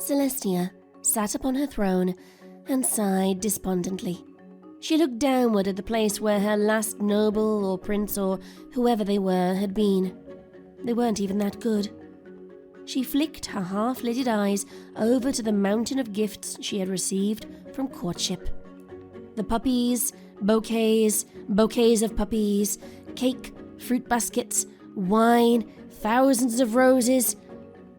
Celestia sat upon her throne and sighed despondently. She looked downward at the place where her last noble or prince or whoever they were had been. They weren't even that good. She flicked her half-lidded eyes over to the mountain of gifts she had received from Courtship. The puppies, bouquets of puppies, cake, fruit baskets, wine, thousands of roses.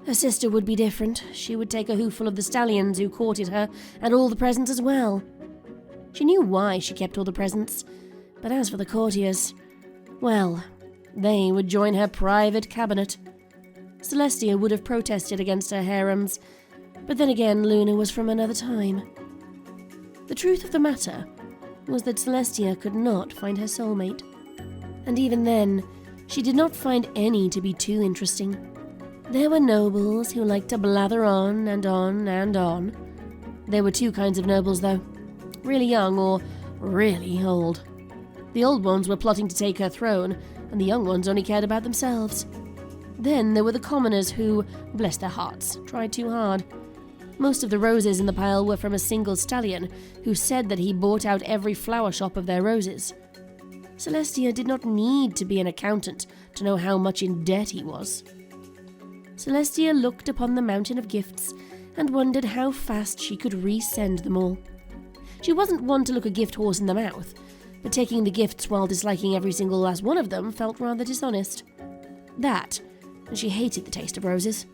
Her sister would be different. She would take a hooful of the stallions who courted her and all the presents as well. She knew why she kept all the presents, but as for the courtiers, well, they would join her private cabinet. Celestia would have protested against her harems, but then again Luna was from another time. The truth of the matter was that Celestia could not find her soulmate, and even then, she did not find any to be too interesting. There were nobles who liked to blather on and on and on. There were two kinds of nobles, though. Really young or really old. The old ones were plotting to take her throne, and the young ones only cared about themselves. Then there were the commoners who, bless their hearts, tried too hard. Most of the roses in the pile were from a single stallion who said that he bought out every flower shop of their roses. Celestia did not need to be an accountant to know how much in debt he was. Celestia looked upon the mountain of gifts and wondered how fast she could resend them all. She wasn't one to look a gift horse in the mouth, but taking the gifts while disliking every single last one of them felt rather dishonest. That, and she hated the taste of roses.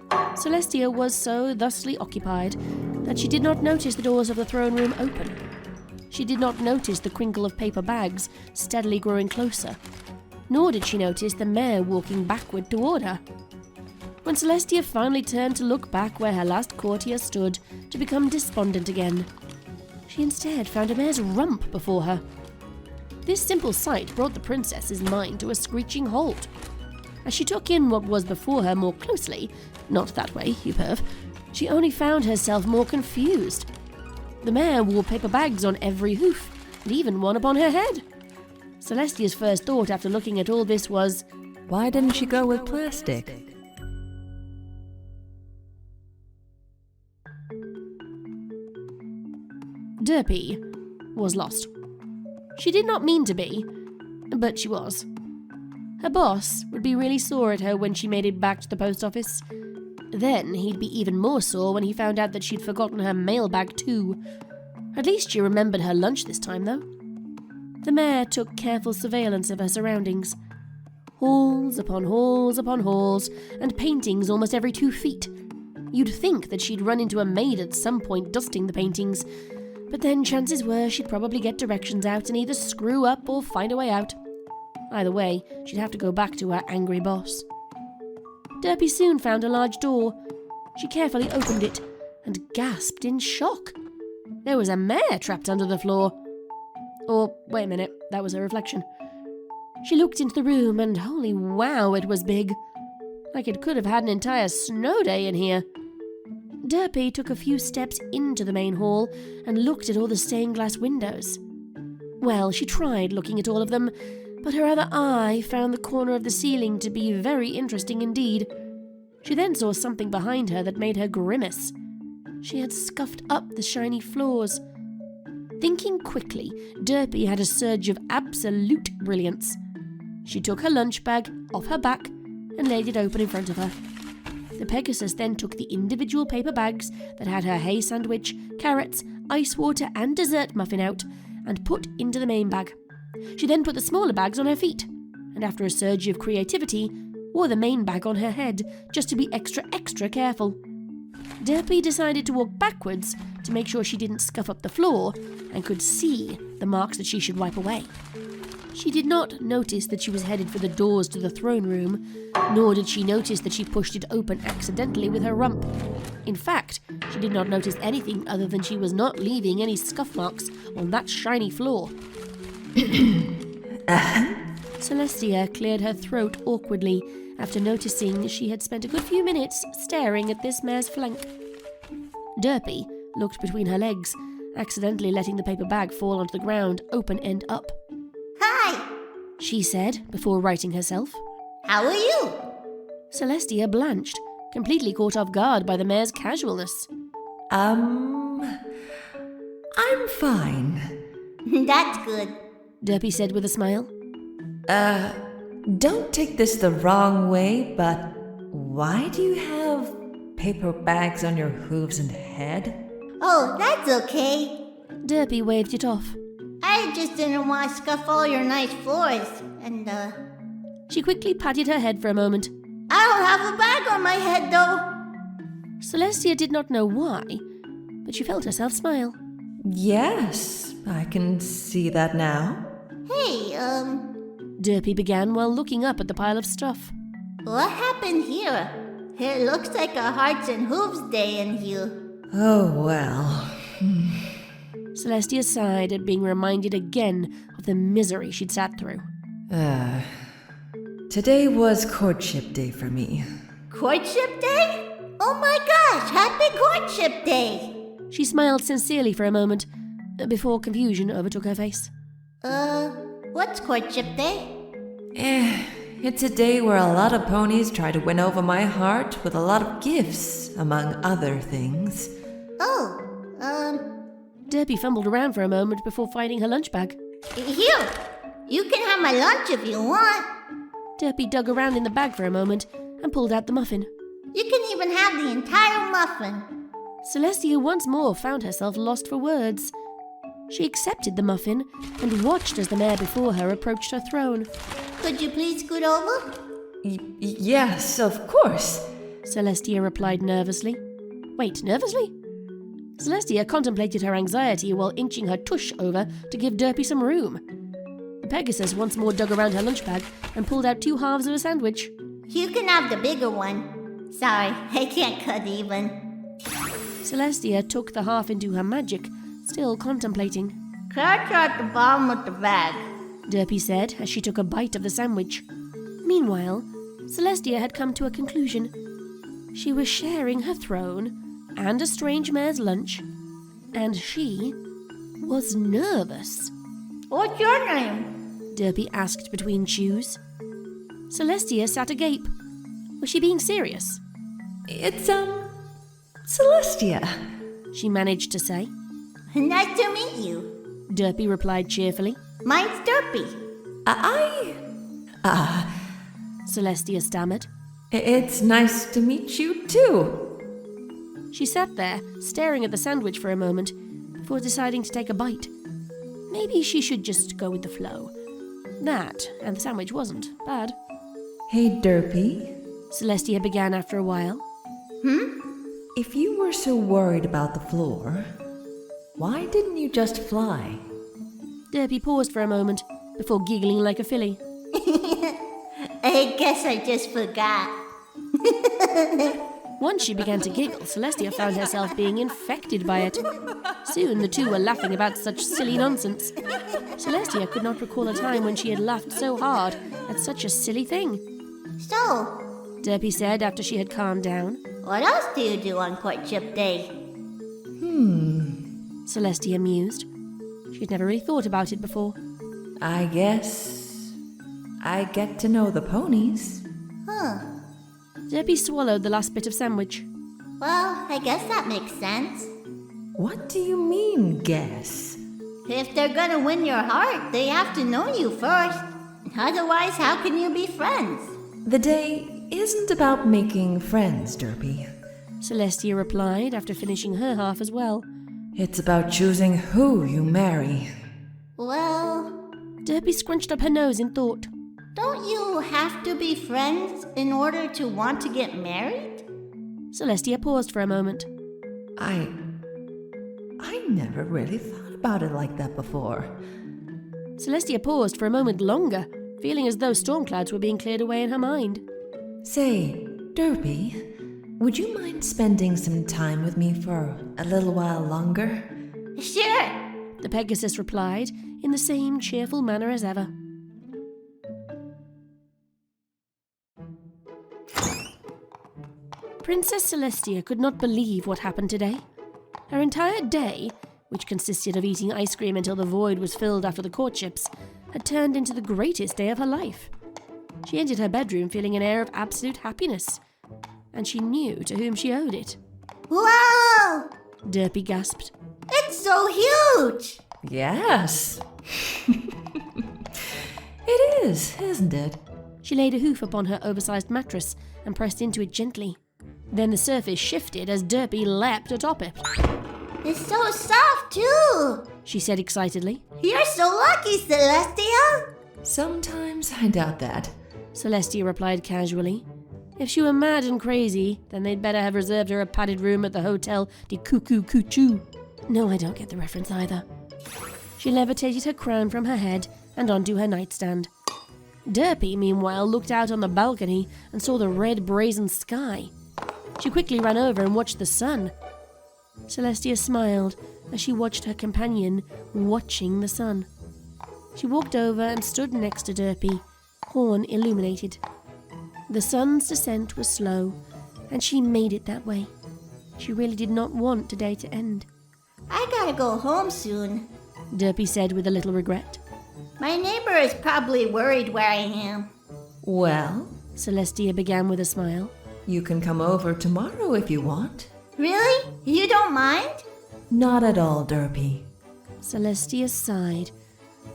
Celestia was so thusly occupied that she did not notice the doors of the throne room open. She did not notice the crinkle of paper bags steadily growing closer, nor did she notice the mare walking backward toward her. When Celestia finally turned to look back where her last courtier stood to become despondent again, she instead found a mare's rump before her. This simple sight brought the princess's mind to a screeching halt. As she took in what was before her more closely, not that way, you perv, she only found herself more confused. The mare wore paper bags on every hoof, and even one upon her head. Celestia's first thought after looking at all this was, why didn't she go with plastic? Derpy was lost. She did not mean to be, but she was. Her boss would be really sore at her when she made it back to the post office. Then he'd be even more sore when he found out that she'd forgotten her mailbag too. At least she remembered her lunch this time, though. The mare took careful surveillance of her surroundings. Halls upon halls upon halls, and paintings almost every 2 feet. You'd think that she'd run into a maid at some point dusting the paintings, but then chances were she'd probably get directions out and either screw up or find a way out. Either way, she'd have to go back to her angry boss. Derpy soon found a large door. She carefully opened it and gasped in shock. There was a mare trapped under the floor. Or, wait a minute, that was her reflection. She looked into the room and holy wow, it was big. Like it could have had an entire snow day in here. Derpy took a few steps into the main hall and looked at all the stained glass windows. Well, she tried looking at all of them, but her other eye found the corner of the ceiling to be very interesting indeed. She then saw something behind her that made her grimace. She had scuffed up the shiny floors. Thinking quickly, Derpy had a surge of absolute brilliance. She took her lunch bag off her back and laid it open in front of her. The Pegasus then took the individual paper bags that had her hay sandwich, carrots, ice water and dessert muffin out and put into the main bag. She then put the smaller bags on her feet, and after a surge of creativity, wore the main bag on her head just to be extra careful. Derpy decided to walk backwards to make sure she didn't scuff up the floor and could see the marks that she should wipe away. She did not notice that she was headed for the doors to the throne room, nor did she notice that she pushed it open accidentally with her rump. In fact, she did not notice anything other than she was not leaving any scuff marks on that shiny floor. Celestia cleared her throat awkwardly after noticing she had spent a good few minutes staring at this mare's flank. Derpy looked between her legs, accidentally letting the paper bag fall onto the ground, open end up. Hi, she said before righting herself. how are you? Celestia blanched, completely caught off guard by the mare's casualness. I'm fine. That's good. Derpy said with a smile. Don't take this the wrong way, but why do you have paper bags on your hooves and head? Oh, that's okay. Derpy waved it off. I just didn't want to scuff all your nice floors, and She quickly patted her head for a moment. I don't have a bag on my head though. Celestia did not know why, but she felt herself smile. Yes, I can see that now. Hey, Derpy began while looking up at the pile of stuff. what happened here? It looks like a Hearts and Hooves day in here. Oh, well. Celestia sighed at being reminded again of the misery she'd sat through. Today was Courtship Day for me. Courtship day? Oh my gosh, happy Courtship day! She smiled sincerely for a moment, before confusion overtook her face. What's Courtship day? It's a day where a lot of ponies try to win over my heart with a lot of gifts, among other things. Oh, Derpy fumbled around for a moment before finding her lunch bag. here! You can have my lunch if you want. Derpy dug around in the bag for a moment and pulled out the muffin. You can even have the entire muffin. Celestia once more found herself lost for words. She accepted the muffin and watched as the mare before her approached her throne. Could you please scoot over? Yes, of course. Celestia replied nervously. Wait, nervously? Celestia contemplated her anxiety while inching her tush over to give Derpy some room. The Pegasus once more dug around her lunch bag and pulled out 2 halves of a sandwich. You can have the bigger one. Sorry, I can't cut even. Celestia took the half into her magic, still contemplating. Carrots are at the bottom of the bag. Derpy said as she took a bite of the sandwich. Meanwhile, Celestia had come to a conclusion. She was sharing her throne and a strange mare's lunch, and she was nervous. What's your name? Derpy asked between chews. Celestia sat agape. Was she being serious? It's, Celestia. She managed to say. Nice to meet you. Derpy replied cheerfully. Mine's Derpy. Celestia stammered. It's nice to meet you, too. She sat there, staring at the sandwich for a moment, before deciding to take a bite. Maybe she should just go with the flow. That, and the sandwich wasn't bad. Hey, Derpy. Celestia began after a while. If you were so worried about the floor, why didn't you just fly? Derpy paused for a moment, before giggling like a filly. I guess I just forgot. Once she began to giggle, Celestia found herself being infected by it. Soon the two were laughing about such silly nonsense. Celestia could not recall a time when she had laughed so hard at such a silly thing. So, Derpy said after she had calmed down. what else do you do on Courtship Day? Celestia mused. She'd never really thought about it before. I guess I get to know the ponies. Huh. Derpy swallowed the last bit of sandwich. Well, I guess that makes sense. What do you mean, guess? If they're gonna win your heart, they have to know you first. Otherwise, how can you be friends? The day isn't about making friends, Derpy. Celestia replied after finishing her half as well. It's about choosing who you marry. Well, Derpy scrunched up her nose in thought. don't you have to be friends in order to want to get married? Celestia paused for a moment. I never really thought about it like that before. Celestia paused for a moment longer, feeling as though storm clouds were being cleared away in her mind. Say, Derpy, would you mind spending some time with me for a little while longer? Sure. The Pegasus replied in the same cheerful manner as ever. Princess Celestia could not believe what happened today. Her entire day, which consisted of eating ice cream until the void was filled after the courtships, had turned into the greatest day of her life. She entered her bedroom feeling an air of absolute happiness. and she knew to whom she owed it. Wow! Derpy gasped. It's so huge! Yes. It is, isn't it? She laid a hoof upon her oversized mattress and pressed into it gently. Then the surface shifted as Derpy leapt atop it. It's so soft, too! She said excitedly. You're so lucky, Celestia! Sometimes I doubt that. Celestia replied casually. If she were mad and crazy, then they'd better have reserved her a padded room at the Hotel de Cuckoo Cuckoo. No, I don't get the reference either. She levitated her crown from her head and onto her nightstand. Derpy, meanwhile, looked out on the balcony and saw the red brazen sky. She quickly ran over and watched the sun. Celestia smiled as she watched her companion watching the sun. She walked over and stood next to Derpy, horn illuminated. The sun's descent was slow, and she made it that way. She really did not want today to end. I gotta go home soon, Derpy said with a little regret. My neighbor is probably worried where I am. Well, Celestia began with a smile. you can come over tomorrow if you want. Really? You don't mind? Not at all, Derpy. Celestia sighed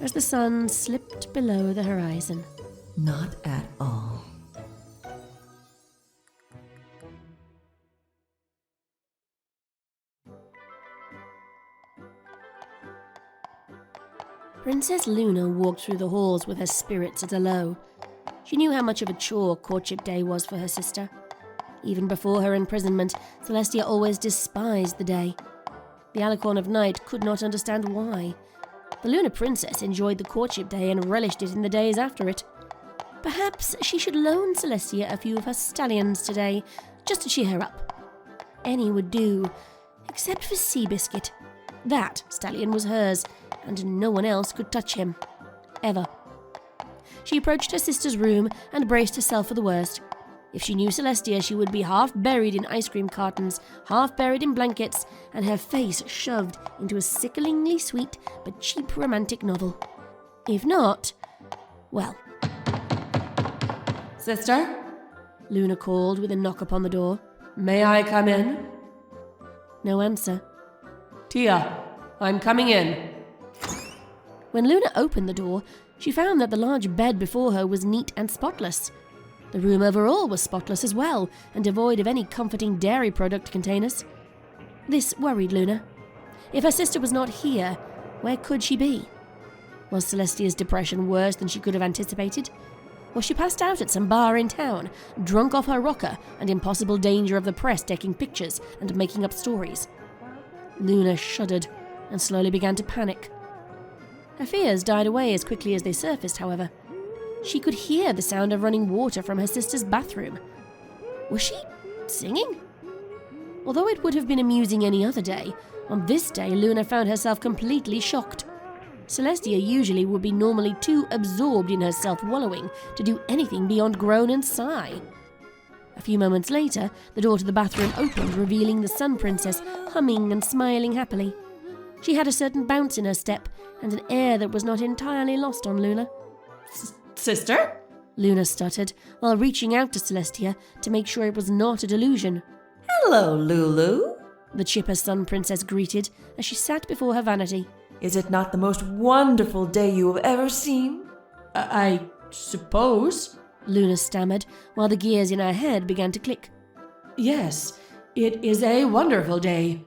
as the sun slipped below the horizon. Not at all. Princess Luna walked through the halls with her spirits at a low. She knew how much of a chore Courtship Day was for her sister. Even before her imprisonment, Celestia always despised the day. The Alicorn of Night could not understand why. The Luna Princess enjoyed the Courtship Day and relished it in the days after it. Perhaps she should loan Celestia a few of her stallions today, just to cheer her up. Any would do, except for Seabiscuit. That stallion was hers, and no one else could touch him. Ever. She approached her sister's room and braced herself for the worst. If she knew Celestia, she would be half buried in ice cream cartons, half buried in blankets, and her face shoved into a sickeningly sweet but cheap romantic novel. If not, well. Sister? Luna called with a knock upon the door. May I come in? No answer. Tia, I'm coming in. When Luna opened the door, she found that the large bed before her was neat and spotless. The room overall was spotless as well, and devoid of any comforting dairy product containers. This worried Luna. If her sister was not here, where could she be? Was Celestia's depression worse than she could have anticipated? Was she passed out at some bar in town, drunk off her rocker and in possible danger of the press taking pictures and making up stories? Luna shuddered and slowly began to panic. Her fears died away as quickly as they surfaced, however. She could hear the sound of running water from her sister's bathroom. Was she singing? Although it would have been amusing any other day, on this day Luna found herself completely shocked. Celestia usually would be normally too absorbed in her self-wallowing to do anything beyond groan and sigh. A few moments later, the door to the bathroom opened, revealing the Sun Princess humming and smiling happily. She had a certain bounce in her step and an air that was not entirely lost on Luna. Sister? Luna stuttered, while reaching out to Celestia to make sure it was not a delusion. Hello, Lulu. The chipper Sun Princess greeted as she sat before her vanity. Is it not the most wonderful day you have ever seen? I suppose. Luna stammered, while the gears in her head began to click. Yes, it is a wonderful day.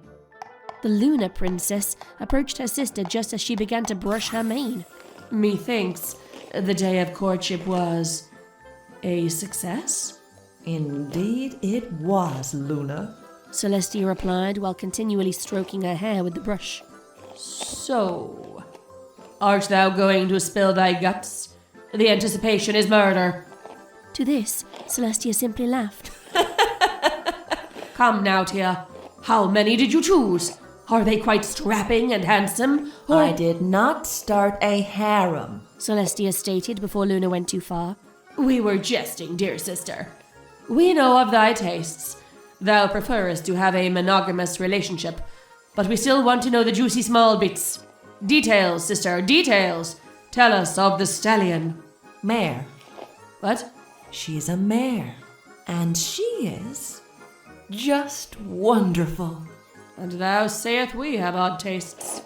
The Luna Princess approached her sister just as she began to brush her mane. Methinks the day of courtship was a success? Indeed it was, Luna. Celestia replied while continually stroking her hair with the brush. So, art thou going to spill thy guts? The anticipation is murder. To this, Celestia simply laughed. Come now, Tia. How many did you choose? Are they quite strapping and handsome? Or... I did not start a harem, Celestia stated before Luna went too far. We were jesting, dear sister. We know of thy tastes. Thou preferest to have a monogamous relationship, but we still want to know the juicy small bits. Details, sister, details. Tell us of the stallion. Mare. What? She's a mare. And she is just wonderful. And thou sayest we have odd tastes.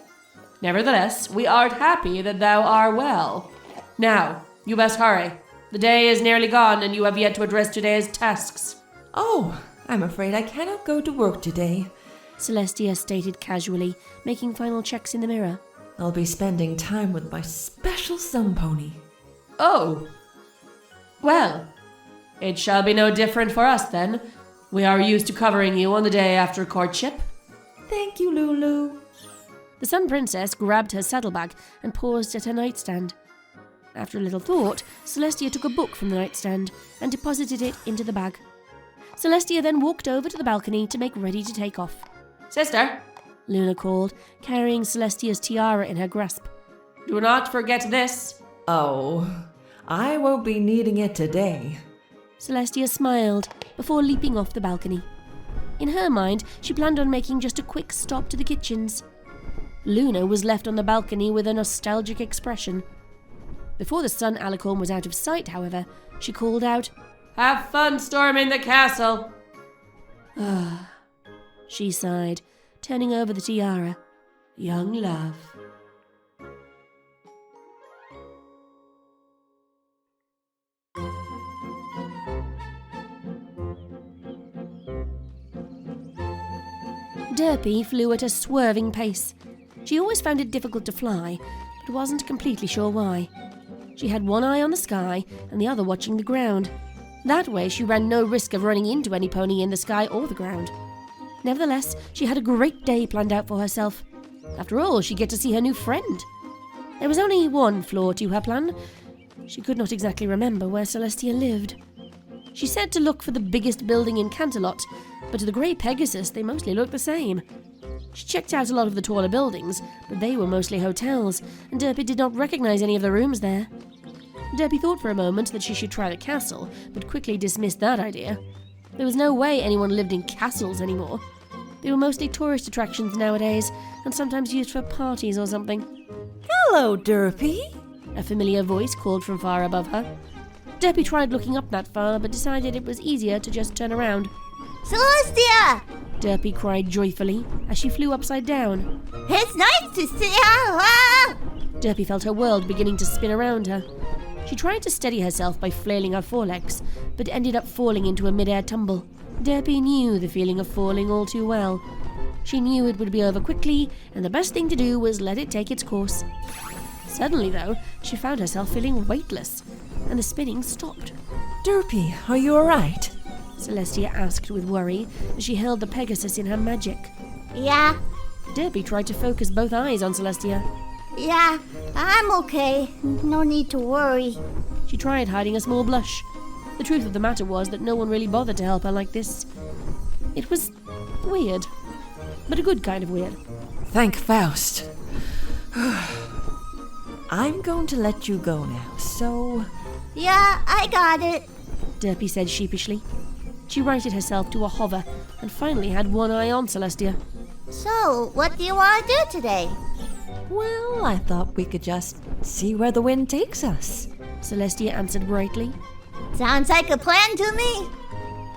Nevertheless, we art happy that thou art well. Now, you best hurry. The day is nearly gone, and you have yet to address today's tasks. Oh, I'm afraid I cannot go to work today. Celestia stated casually, making final checks in the mirror. I'll be spending time with my special sun pony. Oh. Well, it shall be no different for us then. We are used to covering you on the day after courtship. Thank you, Lulu. The Sun Princess grabbed her saddlebag and paused at her nightstand. After a little thought, Celestia took a book from the nightstand and deposited it into the bag. Celestia then walked over to the balcony to make ready to take off. Sister, Luna called, carrying Celestia's tiara in her grasp. do not forget this. Oh, I won't be needing it today. Celestia smiled before leaping off the balcony. In her mind, she planned on making just a quick stop to the kitchens. Luna was left on the balcony with a nostalgic expression. Before the sun alicorn was out of sight, however, she called out, Have fun storming the castle. "Ah," she sighed, turning over the tiara. Young love. Derpy flew at a swerving pace. She always found it difficult to fly, but wasn't completely sure why. She had one eye on the sky and the other watching the ground. That way she ran no risk of running into any pony in the sky or the ground. Nevertheless, she had a great day planned out for herself. After all, she'd get to see her new friend. There was only one flaw to her plan. She could not exactly remember where Celestia lived. She said to look for the biggest building in Canterlot, but to the Grey Pegasus they mostly looked the same. She checked out a lot of the taller buildings, but they were mostly hotels, and Derpy did not recognize any of the rooms there. Derpy thought for a moment that she should try the castle, but quickly dismissed that idea. There was no way anyone lived in castles anymore. They were mostly tourist attractions nowadays, and sometimes used for parties or something. Hello, Derpy. A familiar voice called from far above her. Derpy tried looking up that far, but decided it was easier to just turn around. Celestia! Derpy cried joyfully as she flew upside down. It's nice to see you! Ah! Derpy felt her world beginning to spin around her. She tried to steady herself by flailing her forelegs, but ended up falling into a mid-air tumble. Derpy knew the feeling of falling all too well. She knew it would be over quickly, and the best thing to do was let it take its course. Suddenly, though, she found herself feeling weightless, and the spinning stopped. Derpy, are you alright? Celestia asked with worry as she held the Pegasus in her magic. Yeah, Derpy tried to focus both eyes on Celestia. yeah, I'm okay. No need to worry. She tried hiding a small blush. The truth of the matter was that no one really bothered to help her like this. It was weird, but a good kind of weird. Thank Faust. I'm going to let you go now, so... Yeah, I got it. Derpy said sheepishly. She righted herself to a hover and finally had one eye on Celestia. So, what do you want to do today? Well, I thought we could just see where the wind takes us. Celestia answered brightly. Sounds like a plan to me.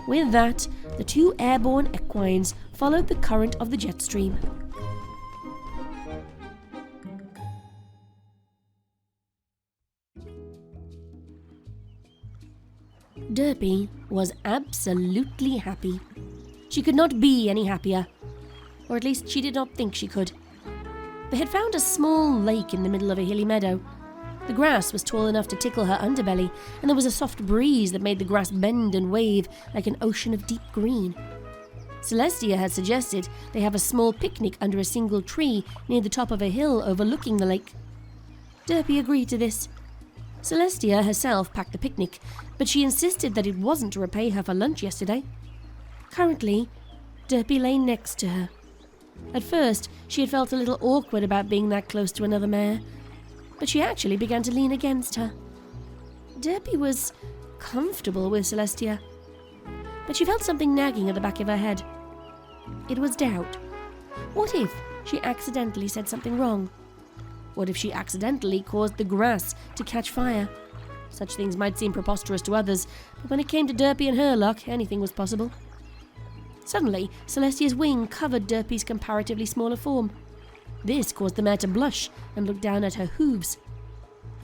With that, the two airborne equines followed the current of the jet stream. Derpy was absolutely happy. She could not be any happier, or at least she did not think she could. They had found a small lake in the middle of a hilly meadow. The grass was tall enough to tickle her underbelly, and there was a soft breeze that made the grass bend and wave like an ocean of deep green. Celestia had suggested they have a small picnic under a single tree near the top of a hill overlooking the lake. Derpy agreed to this. Celestia herself packed the picnic, but she insisted that it wasn't to repay her for lunch yesterday. Currently, Derpy lay next to her. At first, she had felt a little awkward about being that close to another mare, but she actually began to lean against her. Derpy was comfortable with Celestia, but she felt something nagging at the back of her head. It was doubt. What if she accidentally said something wrong? What if she accidentally caused the grass to catch fire? Such things might seem preposterous to others, but when it came to Derpy and her luck, anything was possible. Suddenly, Celestia's wing covered Derpy's comparatively smaller form. This caused the mare to blush and look down at her hooves.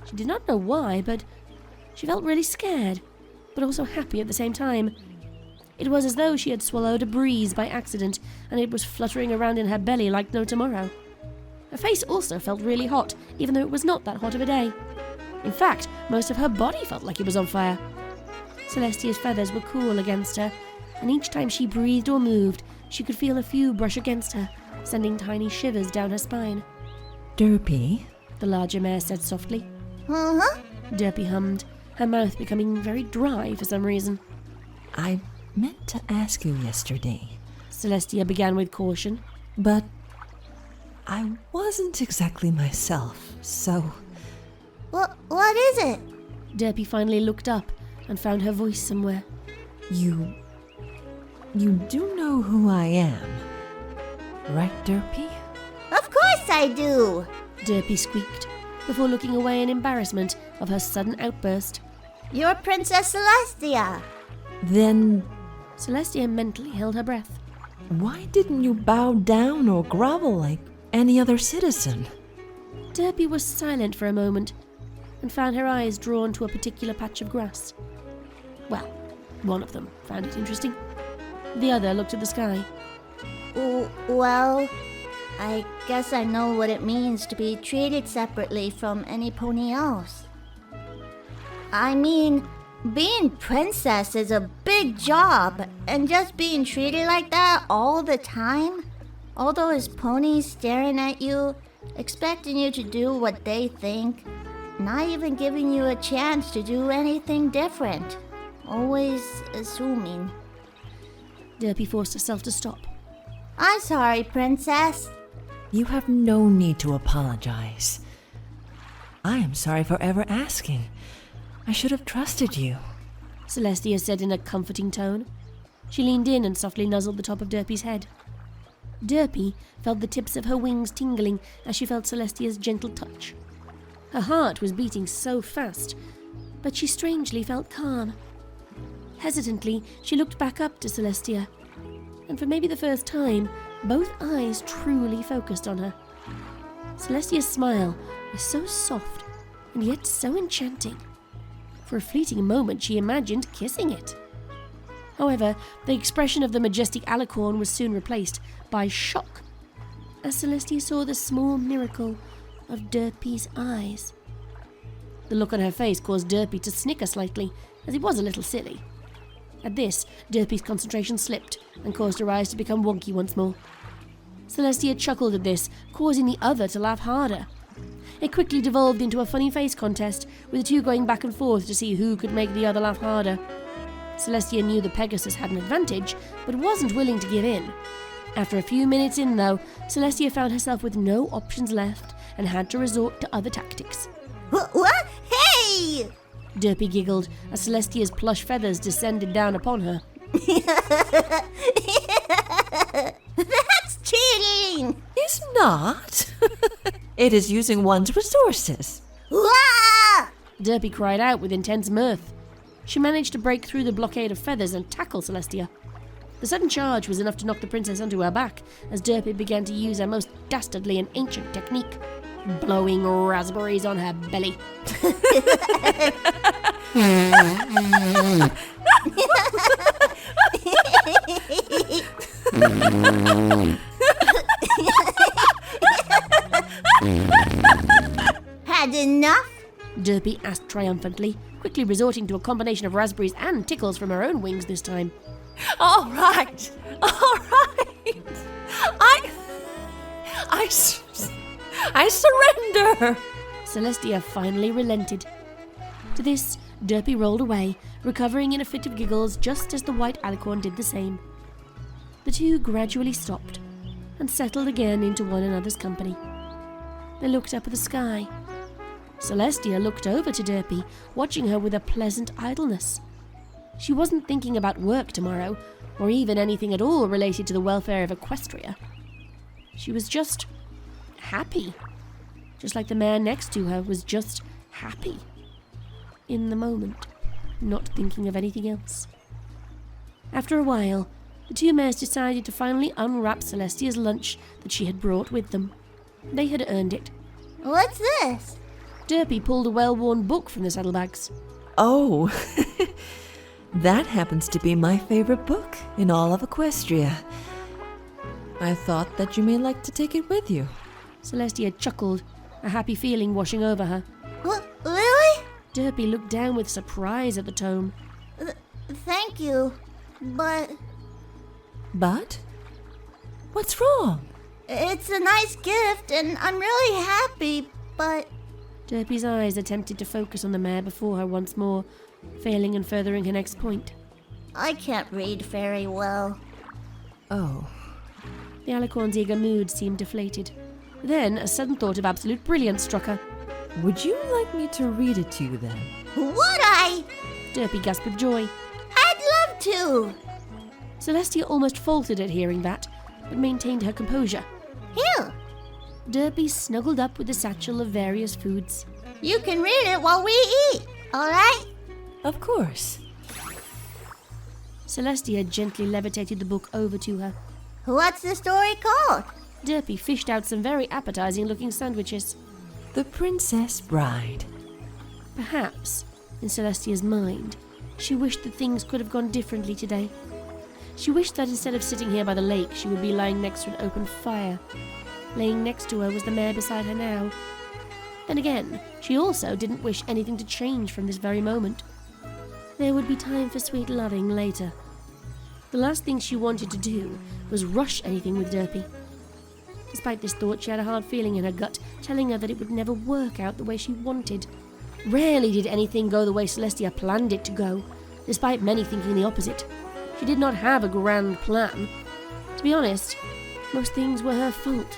She did not know why, but she felt really scared, but also happy at the same time. It was as though she had swallowed a breeze by accident, and it was fluttering around in her belly like no tomorrow. Her face also felt really hot, even though it was not that hot of a day. In fact, most of her body felt like it was on fire. Celestia's feathers were cool against her, and each time she breathed or moved, she could feel a few brush against her, sending tiny shivers down her spine. Derpy? The larger mare said softly. Uh-huh. Derpy hummed, her mouth becoming very dry for some reason. I meant to ask you yesterday, Celestia began with caution. but I wasn't exactly myself, so... What is it? Derpy finally looked up and found her voice somewhere. You do know who I am, right, Derpy? Of course I do. Derpy squeaked, before looking away in embarrassment of her sudden outburst. You're Princess Celestia. Then Celestia mentally held her breath. why didn't you bow down or grovel like any other citizen? Derpy was silent for a moment and found her eyes drawn to a particular patch of grass. Well, one of them found it interesting. The other looked at the sky. Well, I guess I know what it means to be treated separately from any pony else. I mean, being princess is a big job, and just being treated like that all the time? All those ponies staring at you, expecting you to do what they think, not even giving you a chance to do anything different. Always assuming. Derpy forced herself to stop. I'm sorry, princess. You have no need to apologize. I am sorry for ever asking. I should have trusted you. Celestia said in a comforting tone. She leaned in and softly nuzzled the top of Derpy's head. Derpy felt the tips of her wings tingling as she felt Celestia's gentle touch. Her heart was beating so fast, but she strangely felt calm. Hesitantly, she looked back up to Celestia, and for maybe the first time, both eyes truly focused on her. Celestia's smile was so soft and yet so enchanting. For a fleeting moment, she imagined kissing it. However, the expression of the majestic alicorn was soon replaced by shock, as Celestia saw the small miracle of Derpy's eyes. The look on her face caused Derpy to snicker slightly, as it was a little silly. At this, Derpy's concentration slipped and caused her eyes to become wonky once more. Celestia chuckled at this, causing the other to laugh harder. It quickly devolved into a funny face contest, with the two going back and forth to see who could make the other laugh harder. Celestia knew the Pegasus had an advantage, but wasn't willing to give in. After a few minutes in, though, Celestia found herself with no options left and had to resort to other tactics. What? Hey! Derpy giggled as Celestia's plush feathers descended down upon her. That's cheating! It's not. It is using one's resources. Wah! Derpy cried out with intense mirth. She managed to break through the blockade of feathers and tackle Celestia. The sudden charge was enough to knock the princess onto her back as Derpy began to use her most dastardly and ancient technique, blowing raspberries on her belly. Had enough? Derpy asked triumphantly, quickly resorting to a combination of raspberries and tickles from her own wings this time. All right. I surrender. Celestia finally relented. To this, Derpy rolled away, recovering in a fit of giggles just as the white alicorn did the same. The two gradually stopped and settled again into one another's company. They looked up at the sky. Celestia looked over to Derpy, watching her with a pleasant idleness. She wasn't thinking about work tomorrow, or even anything at all related to the welfare of Equestria. She was just happy. Just like the man next to her was just happy. In the moment, not thinking of anything else. After a while, the two mares decided to finally unwrap Celestia's lunch that she had brought with them. They had earned it. What's this? Derpy pulled a well-worn book from the saddlebags. Oh, that happens to be my favorite book in all of Equestria. I thought that you may like to take it with you. Celestia chuckled, a happy feeling washing over her. Really? Derpy looked down with surprise at the tome. Thank you, but But? What's wrong? it's a nice gift and I'm really happy, but Derpy's eyes attempted to focus on the mare before her once more, failing in furthering her next point. I can't read very well. Oh. The alicorn's eager mood seemed deflated. Then a sudden thought of absolute brilliance struck her. Would you like me to read it to you then? Would I? Derpy gasped with joy. I'd love to. Celestia almost faltered at hearing that, but maintained her composure. Here, Derpy snuggled up with a satchel of various foods. you can read it while we eat, all right? Of course. Celestia gently levitated the book over to her. What's the story called? Derpy fished out some very appetizing-looking sandwiches. The Princess Bride. Perhaps, in Celestia's mind, she wished that things could have gone differently today. She wished that instead of sitting here by the lake, she would be lying next to an open fire. Laying next to her was the mare beside her now. Then again, she also didn't wish anything to change from this very moment. There would be time for sweet loving later. The last thing she wanted to do was rush anything with Derpy. Despite this thought, she had a hard feeling in her gut, telling her that it would never work out the way she wanted. Rarely did anything go the way Celestia planned it to go, despite many thinking the opposite. She did not have a grand plan. To be honest, most things were her fault.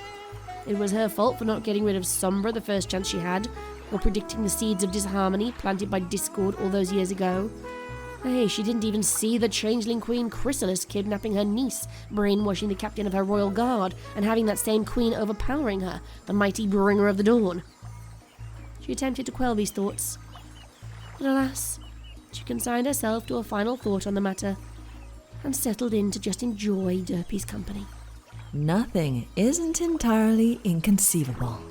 It was her fault for not getting rid of Sombra the first chance she had, or predicting the seeds of disharmony planted by Discord all those years ago. Hey, she didn't even see the changeling queen Chrysalis kidnapping her niece, brainwashing the captain of her royal guard, and having that same queen overpowering her, the mighty bringer of the dawn. She attempted to quell these thoughts, but alas, she consigned herself to a final thought on the matter, and settled in to just enjoy Derpy's company. Nothing isn't entirely inconceivable.